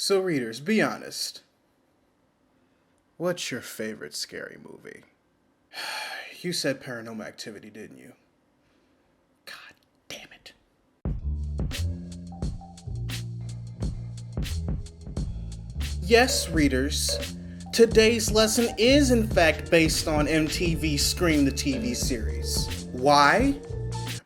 So readers, be honest. What's your favorite scary movie? You said Paranormal Activity, didn't you? God damn it. Yes, readers. Today's lesson is in fact based on MTV's Scream the TV series. Why?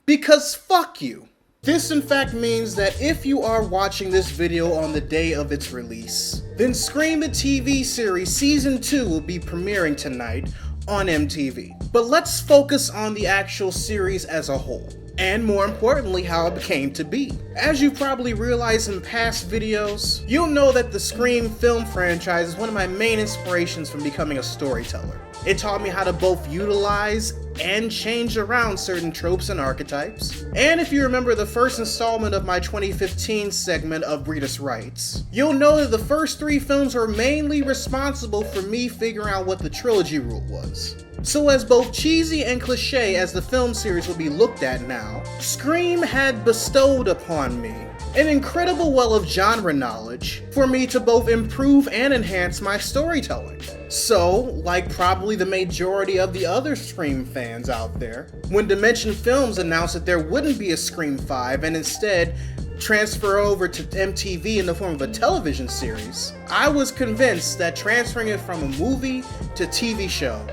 Because fuck you. This in fact means that if you are watching this video on the day of its release, then Scream the TV series Season 2 will be premiering tonight on MTV. But let's focus on the actual series as a whole, and more importantly, how it came to be. As you probably realized in past videos, you'll know that the Scream film franchise is one of my main inspirations from becoming a storyteller. It taught me how to both utilize and change around certain tropes and archetypes. And if you remember the first installment of my 2015 segment of Readus Writes, you'll know that the first 3 films were mainly responsible for me figuring out what the trilogy rule was. So as both cheesy and cliche as the film series will be looked at now, Scream had bestowed upon me an incredible well of genre knowledge for me to both improve and enhance my storytelling. So, like probably the majority of the other Scream fans out there, when Dimension Films announced that there wouldn't be a Scream 5 and instead transfer over to MTV in the form of a television series, I was convinced that transferring it from a movie to TV show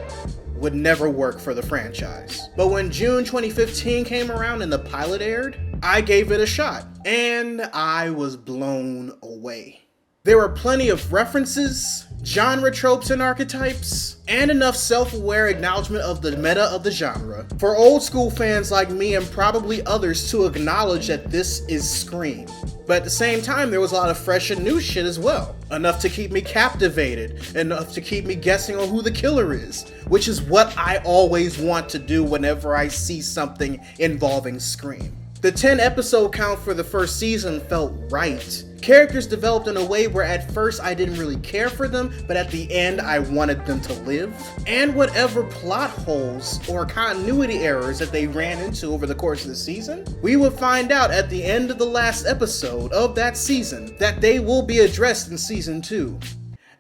would never work for the franchise. But when June 2015 came around and the pilot aired, I gave it a shot, and I was blown away. There were plenty of references, genre tropes and archetypes, and enough self-aware acknowledgement of the meta of the genre for old school fans like me and probably others to acknowledge that this is Scream. But at the same time, there was a lot of fresh and new shit as well. Enough to keep me captivated, enough to keep me guessing on who the killer is, which is what I always want to do whenever I see something involving Scream. The 10 episode count for the first season felt right. Characters developed in a way where at first I didn't really care for them, but at the end I wanted them to live. And whatever plot holes or continuity errors that they ran into over the course of the season, we would find out at the end of the last episode of that season that they will be addressed in Season 2,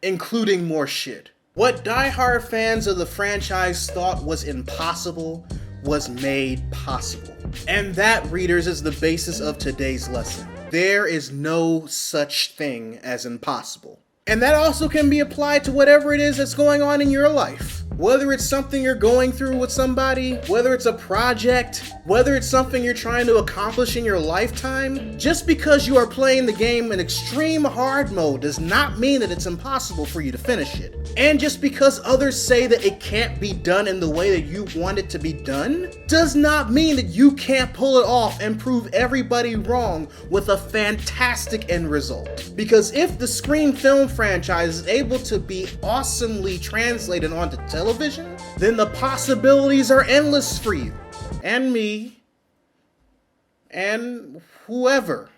including more shit. What diehard fans of the franchise thought was impossible was made possible. And that, readers, is the basis of today's lesson. There is no such thing as impossible. And that also can be applied to whatever it is that's going on in your life. Whether it's something you're going through with somebody, whether it's a project, whether it's something you're trying to accomplish in your lifetime, just because you are playing the game in extreme hard mode does not mean that it's impossible for you to finish it. And just because others say that it can't be done in the way that you want it to be done, does not mean that you can't pull it off and prove everybody wrong with a fantastic end result. Because if the Scream film franchise is able to be awesomely translated onto television, then the possibilities are endless for you, and me, and whoever.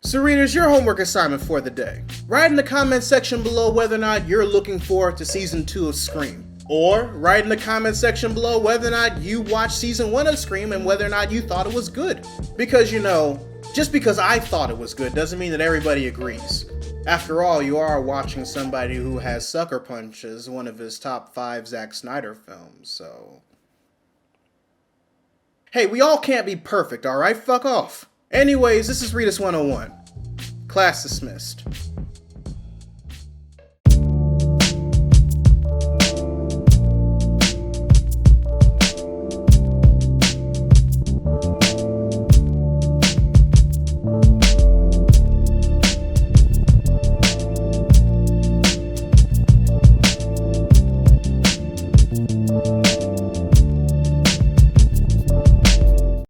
So readers, your homework assignment for the day. Write in the comment section below whether or not you're looking forward to Season 2 of Scream. Or write in the comment section below whether or not you watched Season 1 of Scream and whether or not you thought it was good. Because you know, just because I thought it was good doesn't mean that everybody agrees. After all, you are watching somebody who has Sucker Punch as one of his top 5 Zack Snyder films, so... Hey, we all can't be perfect, alright? Fuck off. Anyways, this is Readus 101. Class dismissed.